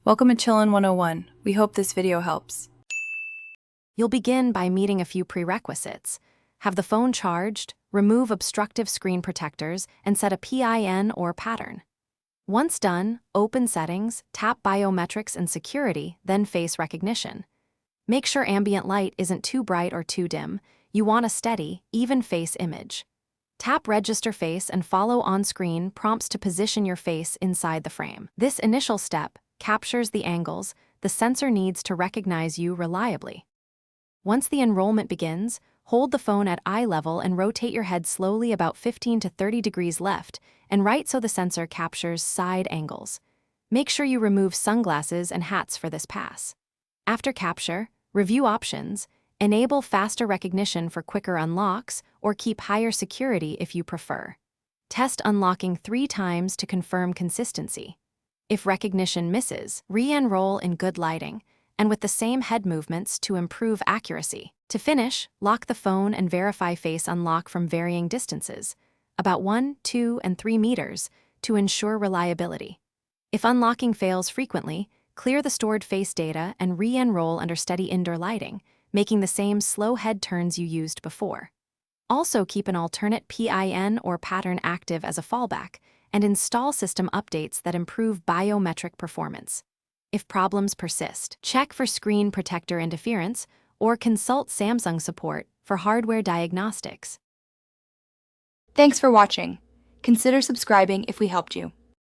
Welcome to Chillin' 101. We hope this video helps. You'll begin by meeting a few prerequisites. Have the phone charged, remove obstructive screen protectors, and set a PIN or pattern. Once done, open Settings, tap Biometrics and Security, then Face Recognition. Make sure ambient light isn't too bright or too dim. You want a steady, even face image. Tap Register Face and follow on-screen prompts to position your face inside the frame. This initial step captures the angles the sensor needs to recognize you reliably. Once the enrollment begins, hold the phone at eye level and rotate your head slowly about 15 to 30 degrees left and right so the sensor captures side angles. Make sure you remove sunglasses and hats for this pass. After capture, review options, enable faster recognition for quicker unlocks, or keep higher security if you prefer. Test unlocking 3 times to confirm consistency. If recognition misses, re-enroll in good lighting, and with the same head movements to improve accuracy. To finish, lock the phone and verify face unlock from varying distances, about 1, 2, and 3 meters, to ensure reliability. If unlocking fails frequently, clear the stored face data and re-enroll under steady indoor lighting, making the same slow head turns you used before. Also keep an alternate PIN or pattern active as a fallback, and install system updates that improve biometric performance. If problems persist, check for screen protector interference or consult Samsung support for hardware diagnostics. Thanks for watching. Consider subscribing if we helped you.